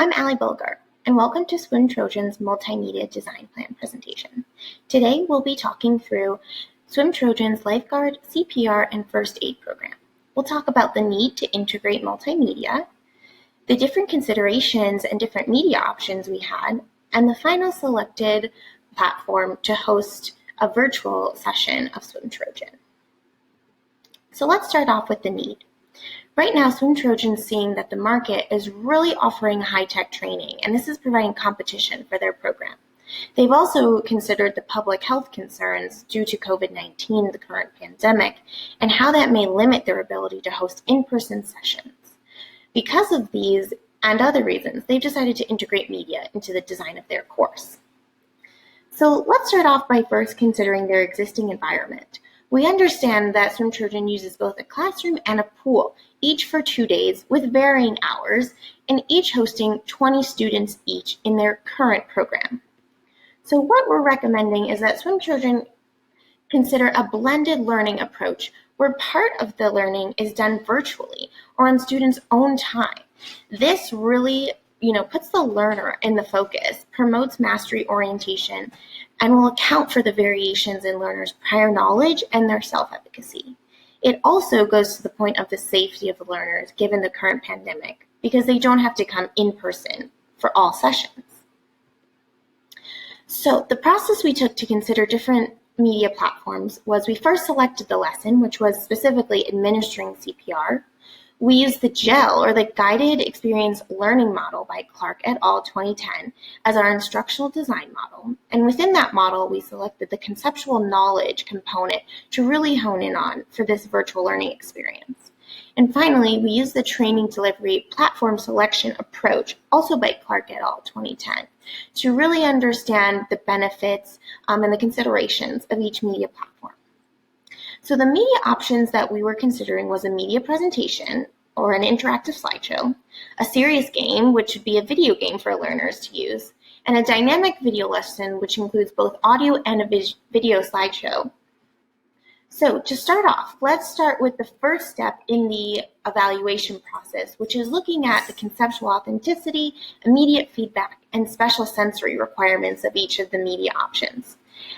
I'm Allie Bulgart, and welcome to Swim Trojan's Multimedia Design Plan presentation. Today, we'll be talking through Swim Trojan's Lifeguard, CPR, and First Aid program. We'll talk about the need to integrate multimedia, the different considerations and different media options we had, and the final selected platform to host a virtual session of Swim Trojan. So let's start off with the need. Right now, Swim Trojan's seeing that the market is really offering high-tech training, and this is providing competition for their program. They've also considered the public health concerns due to COVID-19, the current pandemic, and how that may limit their ability to host in-person sessions. Because of these and other reasons, they've decided to integrate media into the design of their course. So let's start off by first considering their existing environment. We understand that Swim Trojan uses both a classroom and a pool, each for 2 days with varying hours, and each hosting 20 students each in their current program. So what we're recommending is that Swim Trojan consider a blended learning approach where part of the learning is done virtually or on students' own time. This really puts the learner in the focus, promotes mastery orientation, and will account for the variations in learners' prior knowledge and their self-efficacy. It also goes to the point of the safety of the learners given the current pandemic, because they don't have to come in person for all sessions. So the process we took to consider different media platforms was we first selected the lesson, which was specifically administering CPR. We used the GEL, or the Guided Experience Learning Model by Clark et al. 2010, as our instructional design model. And within that model, we selected the conceptual knowledge component to really hone in on for this virtual learning experience. And finally, we used the training delivery platform selection approach, also by Clark et al. 2010, to really understand the benefits and the considerations of each media platform. So the media options that we were considering was a media presentation or an interactive slideshow, a serious game, which would be a video game for learners to use, and a dynamic video lesson, which includes both audio and a video slideshow. So to start off, let's start with the first step in the evaluation process, which is looking at the conceptual authenticity, immediate feedback, and special sensory requirements of each of the media options.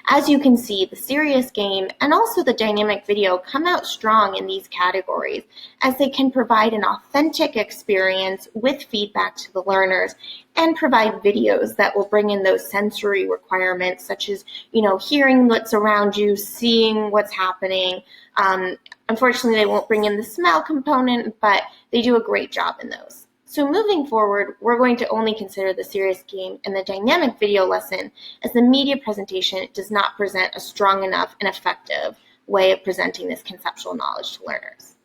As you can see, the serious game and also the dynamic video come out strong in these categories, as they can provide an authentic experience with feedback to the learners and provide videos that will bring in those sensory requirements, such as, hearing what's around you, seeing what's happening. Unfortunately, they won't bring in the smell component, but they do a great job in those. So moving forward, we're going to only consider the serious game and the dynamic video lesson, as the media presentation does not present a strong enough and effective way of presenting this conceptual knowledge to learners.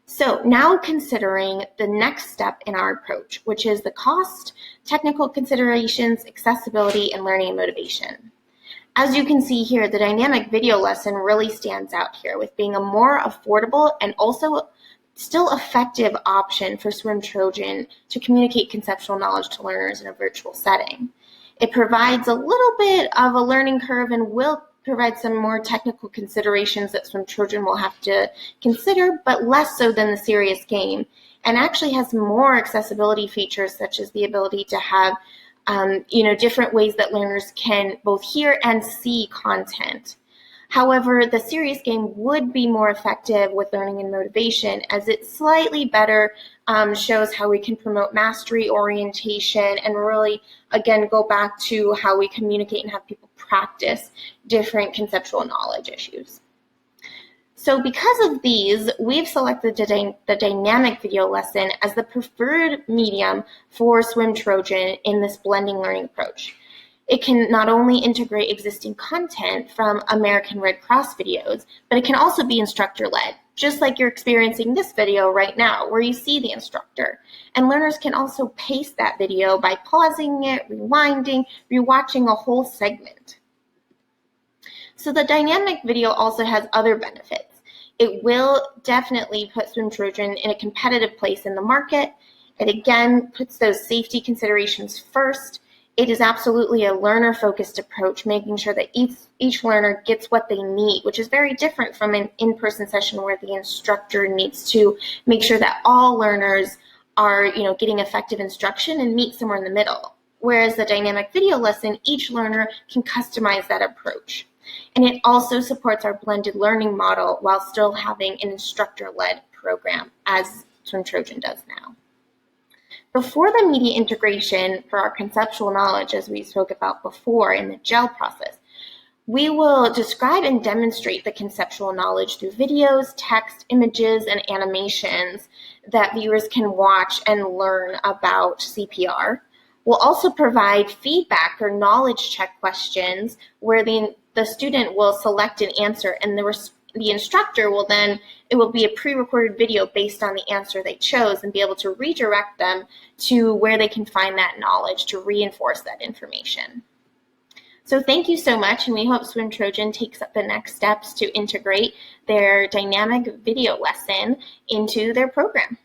So now considering the next step in our approach, which is the cost, technical considerations, accessibility, and learning and motivation. As you can see here, the dynamic video lesson really stands out here with being a more affordable and also still effective option for Swim Trojan to communicate conceptual knowledge to learners in a virtual setting. It provides a little bit of a learning curve and will provide some more technical considerations that Swim Trojan will have to consider, but less so than the serious game, and actually has more accessibility features, such as the ability to have different ways that learners can both hear and see content. However, the serious game would be more effective with learning and motivation, as it slightly better shows how we can promote mastery orientation and really, again, go back to how we communicate and have people practice different conceptual knowledge issues. So because of these, we've selected the dynamic video lesson as the preferred medium for Swim Trojan in this blending learning approach. It can not only integrate existing content from American Red Cross videos, but it can also be instructor-led, just like you're experiencing this video right now, where you see the instructor. And learners can also pace that video by pausing it, rewinding, rewatching a whole segment. So the dynamic video also has other benefits. It will definitely put Swim Trojan in a competitive place in the market. It again puts those safety considerations first. It is absolutely a learner-focused approach, making sure that each learner gets what they need, which is very different from an in-person session where the instructor needs to make sure that all learners are, getting effective instruction and meet somewhere in the middle. Whereas the dynamic video lesson, each learner can customize that approach. And it also supports our blended learning model while still having an instructor-led program, as Swim Trojan does now. Before the media integration for our conceptual knowledge, as we spoke about before in the GEL process, we will describe and demonstrate the conceptual knowledge through videos, text, images, and animations that viewers can watch and learn about CPR. We'll also provide feedback or knowledge check questions where the student will select an answer, and the instructor will then, it will be a pre-recorded video based on the answer they chose and be able to redirect them to where they can find that knowledge to reinforce that information. So thank you so much, and we hope Swim Trojan takes up the next steps to integrate their dynamic video lesson into their program.